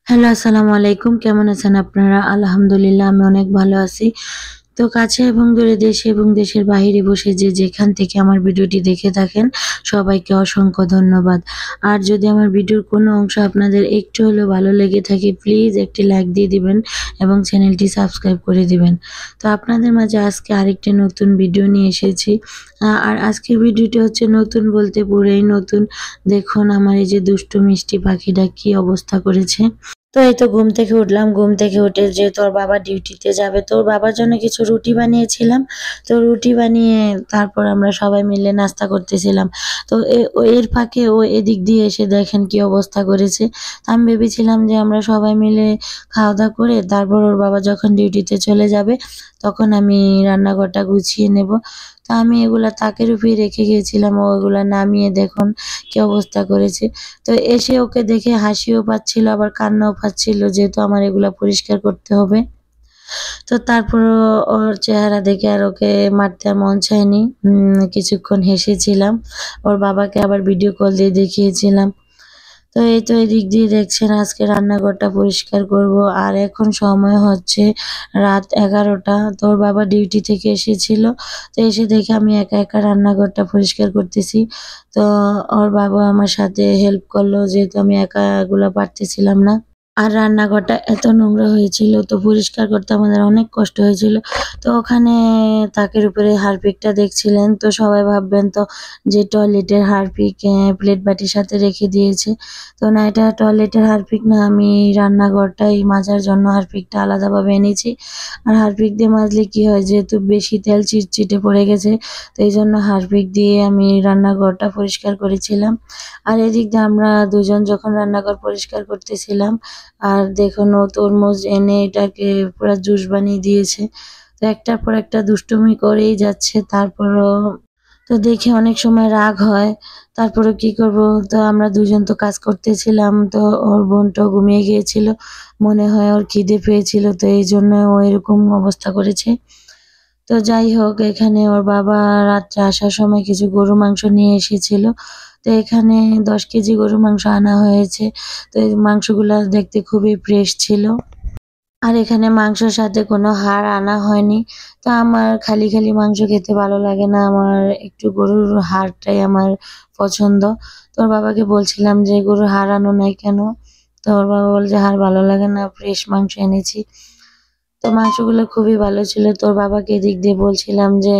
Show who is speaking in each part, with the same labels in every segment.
Speaker 1: Hello, আসসালামু আলাইকুম। কেমন আছেন আপনারা? আলহামদুলিল্লাহ আমি অনেক ভালো আছি। তো কাছে এবং দূরে দেশে এবং দেশের বাহিরে বসে যে যেখান থেকে আমার ভিডিওটি দেখে থাকেন সবাইকে অসংখ্য ধন্যবাদ। আর যদি আমার ভিডিওর কোনো অংশ আপনাদের একটু হলেও ভালো লেগে থাকে প্লিজ একটি লাইক দিয়ে দিবেন এবং চ্যানেলটি সাবস্ক্রাইব করে দিবেন। তো আপনাদের মাঝে আজকে আরেকটি নতুন ভিডিও নিয়ে এসেছি। আর আজকের ভিডিওটি হচ্ছে নতুন বলতে পুরাই নতুন। দেখুন আমার এই যে দুষ্টু মিষ্টি পাখিটা কি অবস্থা করেছে। তো এই তো ঘুম থেকে উঠলাম। ঘুম থেকে উঠে যেহেতু ওর বাবা ডিউটিতে যাবে, তো ওর বাবার জন্য কিছু রুটি বানিয়েছিলাম। তো রুটি বানিয়ে তারপর আমরা সবাই মিলে নাস্তা করতেছিলাম। তো এর ফাঁকে ও এদিক দিয়ে এসে দেখেন কি অবস্থা করেছে। তো আমি ভেবেছিলাম যে আমরা সবাই মিলে খাওয়া-দাওয়া করে তারপর ওর বাবা যখন ডিউটিতে চলে যাবে, তখন আমি রান্নাঘরটা গুছিয়ে নেব। তো আমি এগুলা তাকের উপরেই রেখে গিয়েছিলাম। ও এগুলা নামিয়ে দেখুন কি অবস্থা করেছে। তো এসে ওকে দেখে হাসিও পাচ্ছিল আবার কান্নাও পাচ্ছিল যেহেতু আমার এগুলা পরিষ্কার করতে হবে। তো তারপরও ওর চেহারা দেখে আর ওকে মারতে আর মন চায়নি। কিছুক্ষণ হেসেছিলাম। ওর বাবাকে আবার ভিডিও কল দিয়ে দেখিয়েছিলাম। তো এই তো এদিক দিয়ে দেখছেন আজকে রান্নাঘরটা পরিষ্কার করব। আর এখন সময় হচ্ছে রাত ১১টা। তো ওর বাবা ডিউটি থেকে এসেছিল। তো এসে দেখে আমি একা, একা রান্নাঘরটা পরিষ্কার করতেছি। তো ওর বাবা আমার সাথে হেল্প করলো যেহেতু আমি একা এগুলা পারতেছিলাম না। আর রান্নাঘরটা এত নোংরা হয়েছিল তো পরিষ্কার করতে আমাদের অনেক কষ্ট হয়েছিল। তো ওখানে তাকের উপরে হারপিকটা দেখছিলেন তো সবাই ভাববেন তো যে টয়লেটের হারপিক প্লেট বাটির সাথে রেখে দিয়েছে। তো না এটা টয়লেটের হারপিক না, আমি রান্নাঘরটাই মাজার জন্য হারপিকটা আলাদাভাবে এনেছি। আর হারপিক দিয়ে মাজলে কি হয় যেহেতু বেশি তেল চিটচিটে পড়ে গেছে তো এইজন্য হারপিক দিয়ে আমি রান্নাঘরটা পরিষ্কার করেছিলাম। আর এদিক দিয়ে আমরা দুজন যখন রান্নাঘর পরিষ্কার করতেছিলাম আর দেখুন ও তরমুজ এনে এটাকে পুরা জুস বানিয়ে দিয়েছে। তো একটার পর একটা দুষ্টুমি করেই যাচ্ছে। তারপরও তো দেখে অনেক সময় রাগ হয়। তারপরেও কি করব? তো আমরা দুজন তো কাজ করতেছিলাম। তো ওর বোনটাও ঘুমিয়ে গিয়েছিল। মনে হয় ওর খিদে পেয়েছিল তো এইজন্য ও এরকম অবস্থা করেছে। তো যাই হোক এখানে ওর বাবা রাত্রে আসার সময় কিছু গরুর মাংস নিয়ে এসেছিল। তো এখানে ১০ কেজি গরুর মাংস আনা হয়েছে। তো এই মাংসগুলা দেখতে খুবই ফ্রেশ ছিল। আর এখানে মাংসর সাথে কোনো হাড় আনা হয়নি। তো আমার খালি, খালি মাংস খেতে ভালো লাগে না। আমার একটু গরুর হাড়টাই আমার পছন্দ। তো ওর বাবাকে বলছিলাম যে, "গরুর হাড় আনো নাই কেন?" তো ওর বাবা বলে যে, "হাড় ভালো লাগে না, ফ্রেশ মাংস এনেছি।" তো মাংসগুলো খুবই ভালো ছিল। তো ওর বাবাকে এদিক দিয়ে বলছিলাম যে,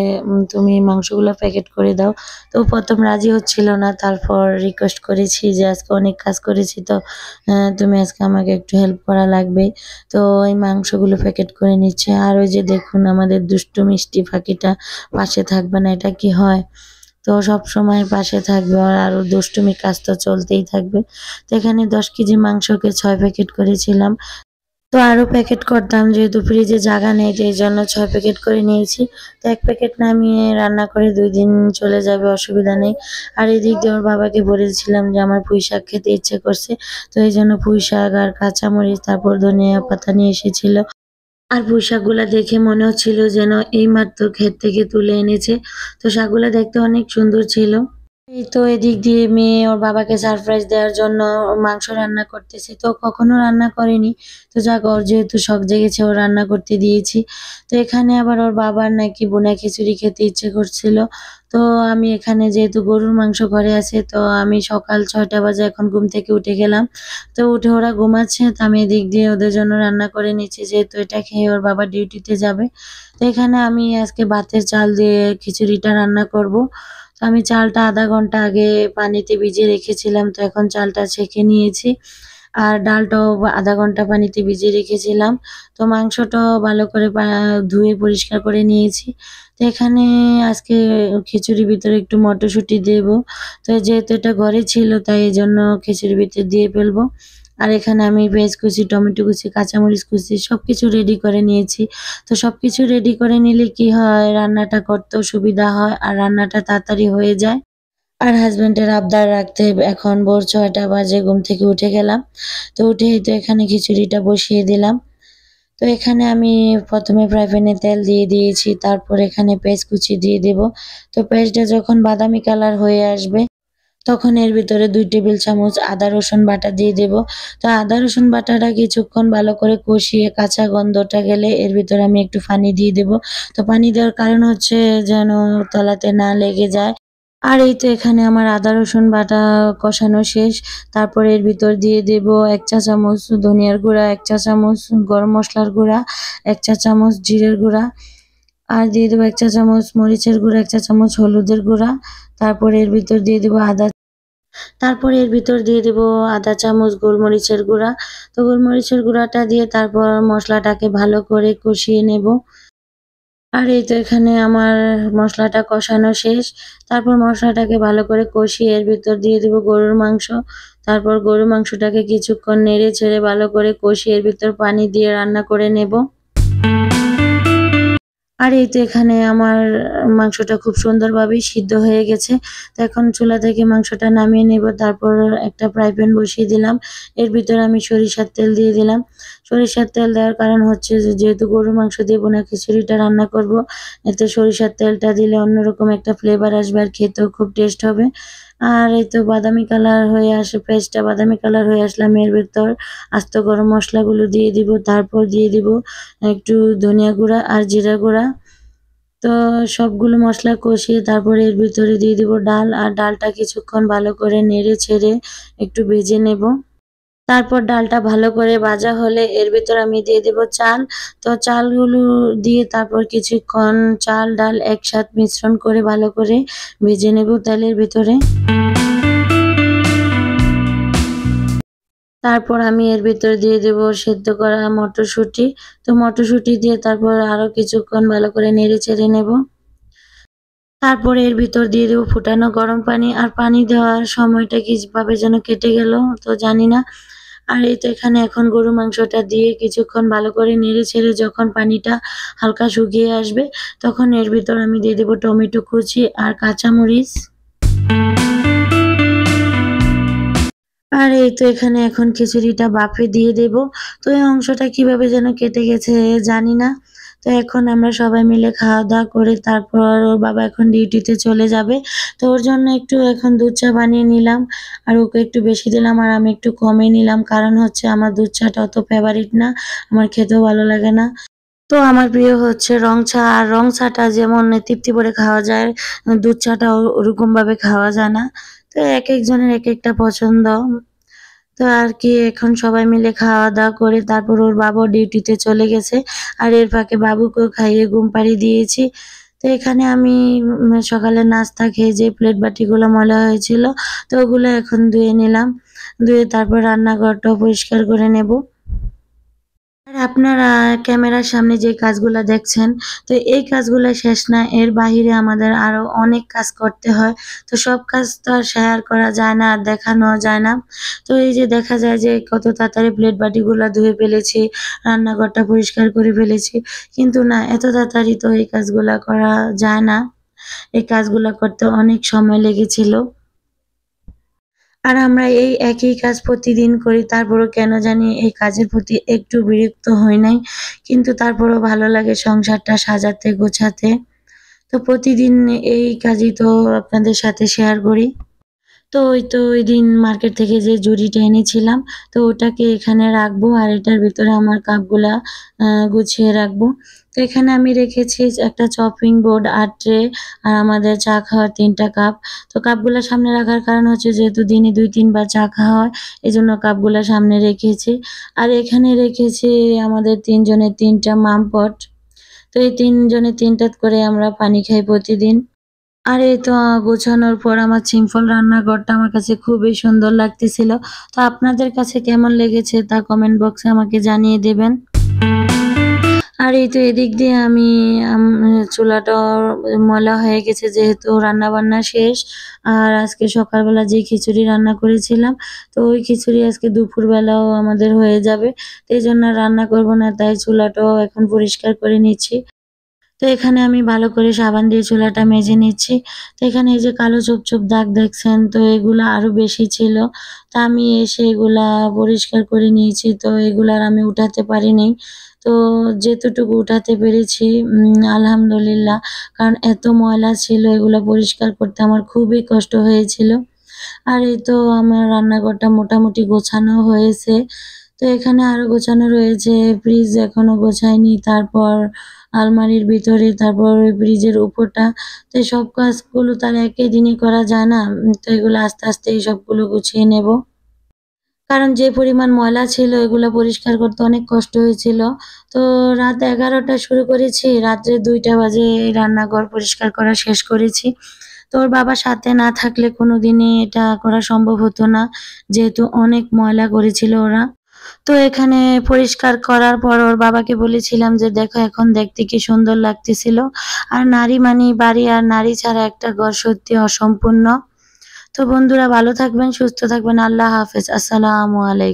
Speaker 1: তুমি মাংসগুলো প্যাকেট করে দাও।" তো ১ম রাজি হচ্ছিল না। তারপর রিকোয়েস্ট করেছি যে, "আজকে অনেক কাজ করেছি তো তুমি আজকে আমাকে একটু হেল্প করা লাগবে।" তো এই মাংসগুলো প্যাকেট করে নিচ্ছে। আর ওই যে দেখুন আমাদের দুষ্টু মিষ্টি পাখিটা পাশে থাকবে না, এটা কি হয়? তো সবসময় পাশে থাকবে আর আরো দুষ্টুমি কাজ তো চলতেই থাকবে। তো এখানে ১০ কেজি মাংসকে ৬ প্যাকেট করেছিলাম। তো আরো প্যাকেট করতাম যেহেতু ফ্রিজে জায়গা নেই তো এইজন্য ৬ প্যাকেট করে নিয়েছি। তো ১ প্যাকেট নামিয়ে রান্না করে ২ দিন চলে যাবে অসুবিধা নেই। আর এদিক দিয়ে ওর বাবাকে বলেছিলাম যে আমার পুঁইশাক খেতে ইচ্ছে করছে। তো এইজন্য পুঁইশাক আর কাঁচামরিচ তারপর ধনিয়া পাতা নিয়ে এসেছিল। আর পুঁইশাকগুলা দেখে মনে হচ্ছিল যেন এইমাত্র ক্ষেত থেকে তুলে এনেছে। তো শাকগুলা দেখতে অনেক সুন্দর ছিল। এই তো এদিক দিয়ে মেয়ে ওর বাবাকে সারপ্রাইজ দেওয়ার জন্য মাংস রান্না করতেছে। তো কখনো রান্না করেনি। তো যাক ওর যেহেতু শখ জেগেছে ও রান্না করতে দিয়েছি। তো এখানে আবার ওর বাবার নাকি ভুনা খিচুড়ি খেতে ইচ্ছে করছিল। তো আমি এখানে যেহেতু গরুর মাংস ঘরে আছে তো আমি সকাল ৬টা বাজে এখন ঘুম থেকে উঠে গেলাম। তো উঠে ওরা ঘুমাচ্ছে তো আমি এদিক দিয়ে ওদের জন্য রান্না করে নিচ্ছি যেহেতু এটা খেয়ে ওর বাবা ডিউটিতে যাবে। তো এখানে আমি আজকে ভাতের চাল দিয়ে খিচুড়িটা রান্না করব। তো আমি চালটা ০.৫ ঘন্টা আগে পানিতে ভিজিয়ে রেখেছিলাম। তো এখন চালটা ছেঁকে নিয়েছি। আর ডালটাও ০.৫ ঘন্টা পানিতে ভিজিয়ে রেখেছিলাম। তো মাংসটাও ভালো করে ধুয়ে পরিষ্কার করে নিয়েছি। তো এখানে আজকে খিচুড়ির ভিতরে একটু মটরশুঁটি দেবো। তো যেহেতু এটা ঘরে ছিল তাই এজন্য খিচুড়ির ভিতরে দিয়ে ফেলবো। আর এখানে আমি পেঁয়াজ কুচি, টমেটো কুচি, কাঁচামরিচ কুচি সবকিছু রেডি করে নিয়েছি। তো সবকিছু রেডি করে নিলে কি হয় রান্নাটা করতেও সুবিধা হয় আর রান্নাটা তাড়াতাড়ি হয়ে যায়। আর হাসব্যান্ডের আবদার রাখতে এখন ভোর ৬টা বাজে ঘুম থেকে উঠে গেলাম। তো উঠেই তো এখানে খিচুড়িটা বসিয়ে দিলাম। তো এখানে আমি ১ম এ ফ্রাই প্যানে তেল দিয়ে দিয়েছি। তারপর এখানে পেঁয়াজ কুচি দিয়ে দেব। তো পেঁয়াজটা যখন বাদামি কালার হয়ে আসবে তখন এর ভিতরে 2 টেবিল চামচ আদা রসুন বাটা দিয়ে দেব। তো আদা রসুন বাটাটা কিছুক্ষণ ভালো করে কষিয়ে কাঁচা গন্ধটা গেলে এর ভিতরে আমি একটু পানি দিয়ে দেব। তো পানি দেওয়ার কারণ হচ্ছে যেন তলাতে না লেগে যায়। আর এই তো এখানে আমার আদা রসুন বাটা কষানো শেষ। তারপরে এর ভিতর দিয়ে দেব ১ চা চামচ ধনিয়ার গুঁড়া, ১ চা চামচ গরম মসলার গুঁড়া, ১ চা চামচ জিরের গুঁড়া, আর দিয়ে দেব ১ চা চামচ মরিচের গুঁড়া, ১ চা চামচ হলুদের গুঁড়া। তারপরে এর ভিতর দিয়ে দেব তারপরে এর ভিতর দিয়ে দেব আধা চামচ গোলমরিচের গুঁড়া। তো গোলমরিচের গুঁড়াটা দিয়ে তারপর মসলাটাকে ভালো করে কষিয়ে নেব। আর এই তো এখানে আমার মসলাটা কষানো শেষ। তারপর মসলাটাকে ভালো করে কষিয়ে এর ভিতর দিয়ে দেব গরুর মাংস। তারপর গরুর মাংসটাকে কিছুক্ষণ নেড়ে চেড়ে ভালো করে কষিয়ে এর ভিতর পানি দিয়ে রান্না করে নেব। আর এই তো এখানে আমার মাংসটা খুব সুন্দরভাবেই সিদ্ধ হয়ে গেছে। তো এখন চুলা থেকে মাংসটা নামিয়ে নেব। তারপর একটা ফ্রাই প্যান বসিয়ে দিলাম। এর ভিতরে আমি সরিষার তেল দিয়ে দিলাম। সরিষার তেল দেওয়ার কারণ হচ্ছে যে যেহেতু গরুর মাংস দিয়ে বোনা খিচুড়িটা রান্না করব, এতে সরিষার তেলটা দিলে অন্যরকম একটা ফ্লেভার আসবে আর খেতেও খুব টেস্ট হবে। আর এই তো বাদামি কালার হয়ে আসে, পেঁয়াজটা বাদামি কালার হয়ে আসলে আমি এর ভেতর আস্ত গরম মসলাগুলো দিয়ে দিব। তারপর দিয়ে দিব একটু ধনিয়া গুঁড়া আর জিরা গুঁড়া। তো সবগুলো মসলা কষিয়ে তারপরে এর ভিতরে দিয়ে দিব ডাল, আর ডালটা কিছুক্ষণ ভালো করে নেড়ে ছেড়ে একটু ভেজে নেব। তারপর ডালটা ভালো করে ভাজা হলে এর ভিতর আমি দিয়ে দেব চাল। তো চালগুলো দিয়ে তারপর কিছুক্ষণ চাল ডাল একসাথে মিশ্রণ করে ভালো করে ভেজে নেব তেলের ভিতরে। তারপর আমি এর ভিতরে দিয়ে দেব সেদ্ধ করা মটরশুঁটি। তো মটরশুঁটি দিয়ে তারপর আরো কিছুক্ষণ ভালো করে নেড়ে চেড়ে নেব। তারপরে এর ভিতর দিয়ে দেব ফুটানো গরম পানি। আর পানি দেওয়ার সময়টা কিভাবে যেন কেটে গেল, তো জানি না। আর এই তো এখানে এখন গরুর মাংসটা দিয়ে কিছুক্ষণ ভালো করে নেড়ে ছেড়ে যখন পানিটা হালকা শুকিয়ে আসবে, তখন এর ভিতর আমি দিয়ে দেব টমেটো কুচি আর কাঁচামরিচ। আর এই তো এখানে এখন খিচুড়িটা বাফে দিয়ে দেব। তো এই অংশটা কিভাবে যেন কেটে গেছে জানি না। তো এখন আমরা সবাই মিলে খাওয়া-দাওয়া করে তারপর ওর বাবা এখন ডিউটিতে চলে যাবে। তো ওর জন্য একটু এখন দুধ চা বানিয়ে নিলাম। আর ওকে একটু বেশি দিলাম আর আমি একটু কমই নিলাম। কারণ হচ্ছে আমার দুধ চাটা অত ফেভারিট না। আমার খেতেও ভালো লাগে না। তো আমার প্রিয় হচ্ছে রং চা। আর রং চাটা যেমন তৃপ্তি ভরে খাওয়া যায়, দুধ চাটা ওরকমভাবে খাওয়া যায় না। তো একেকজনের একেকটা পছন্দ। তো আর কি এখন সবাই মিলে খাওয়া-দাওয়া করে তারপর ওর বাবাও ডিউটিতে চলে গেছে। আর এর ফাঁকে বাবুকেও খাইয়ে ঘুম পাড়িয়ে দিয়েছি। তো এখানে আমি সকালে নাস্তা খেয়ে যে প্লেট বাটিগুলো ময়লা হয়েছিল, তো ওগুলো এখন ধুয়ে নিলাম। ধুয়ে তারপর রান্নাঘরটাও পরিষ্কার করে নেব। আর আপনারা ক্যামেরার সামনে যে কাজগুলা দেখছেন, তো এই কাজগুলা শেষ না। এর বাহিরে আমাদের আরো অনেক কাজ করতে হয়। তো সব কাজ তো আর শেয়ার করা যায় না আর দেখানোও যায় না। তো এই যে দেখা যায় যে কত তাড়াতাড়ি প্লেট বাটিগুলা ধুয়ে ফেলেছি, রান্নাঘরটা পরিষ্কার করে ফেলেছি। কিন্তু না, এত তাড়াতাড়ি তো এই কাজগুলা করা যায় না। এই কাজগুলা করতে অনেক সময় লেগেছিল। আর আমরা এই একই কাজ প্রতিদিন করি, তারপরেও কেন জানি এই কাজের প্রতি একটু বিরক্ত হই নাই। কিন্তু তারপরেও ভালো লাগে সংসারটা সাজাতে গোছাতে। তো প্রতিদিন এই কাজই তো আপনাদের সাথে শেয়ার করি। তো ওই তো ঐদিন মার্কেট থেকে যে ঝুড়িটা এনেছিলাম, তো ওটাকে এখানে রাখবো আর এটার ভিতরে আমার কাপগুলা গুছিয়ে রাখবো। তো এখানে আমি রেখেছি একটা চপিং বোর্ড আর ট্রে আর আমাদের চা খাওয়ার ৩ টা কাপ। তো কাপগুলা সামনে রাখার কারণ হচ্ছে যেহেতু দিনে ২-৩ বার চা খাওয়া হয়, এজন্য কাপগুলা সামনে রেখেছি। আর এখানে রেখেছি আমাদের ৩ জনের ৩ টা মামপট। তো এই ৩ জনের ৩ টা করে আমরা পানি খাই প্রতিদিন। আর এই তো গোছানোর পর আমার সিম্পল রান্নাঘরটা আমার কাছে খুবই সুন্দর লাগতেছিল। তো আপনাদের কাছে কেমন লেগেছে তা কমেন্ট বক্সে আমাকে জানিয়ে দেবেন। আর এই তো এদিক দিয়ে আমি চুলাটাও ময়লা হয়ে গেছে যেহেতু রান্নাবান্না শেষ। আর আজকে সকালবেলা যে খিচুড়ি রান্না করেছিলাম, তো ওই খিচুড়ি আজকে দুপুরবেলাও আমাদের হয়ে যাবে। তো এইজন্য আর রান্না করব না, তাই চুলাটাও এখন পরিষ্কার করে নিচ্ছি। তো এখানে আমি ভালো করে সাবান দিয়ে চুলাটা মেজে নিচ্ছি। তো এখানে এই যে কালো ছোপ ছোপ দাগ দেখছেন, তো এগুলা আরো বেশি ছিল। তো আমি এসে এগুলা পরিষ্কার করে নিয়েছি। তো এগুলা আর আমি উঠাতে পারিনি। তো যেতটুকু উঠাতে পেরেছি আলহামদুলিল্লাহ। কারণ এত ময়লা ছিল, এগুলা পরিষ্কার করতে আমার খুবই কষ্ট হয়েছিল। আর এই তো আমার রান্নাঘরটা মোটামুটি গোছানো হয়েছে। তো এখানে আরো গোছানো রয়েছে, ফ্রিজ এখনো গোছাইনি, তারপর আলমারির ভিতরে, তারপর ওই ফ্রিজের উপরটা। তো এই সব কাজগুলো তো আর একই দিনে করা যায় না। তো এগুলো আস্তে, আস্তে এই সবগুলো গুছিয়ে নেব। কারণ যে পরিমাণ ময়লা ছিল এগুলা পরিষ্কার করতে অনেক কষ্ট হয়েছিল। তো রাত ১১:০০ শুরু করেছি, রাত্রে ২:০০ বাজে রান্নাঘর পরিষ্কার করা শেষ করেছি। তো ওর বাবা সাথে না থাকলে কোনোদিনই এটা করা সম্ভব হতো না। যেহেতু অনেক ময়লা করেছিল ওরা। তো এখানে পরিষ্কার করার পর ওর বাবাকে বলেছিলাম যে, "দেখো এখন দেখতে কি সুন্দর লাগতেছিল।" আর নারী মানেই বাড়ি, আর নারী ছাড়া একটা ঘর সত্যি অসম্পূর্ণ। তো বন্ধুরা ভালো থাকবেন, সুস্থ থাকবেন। আল্লাহ হাফেজ। আসসালামু আলাইকুম।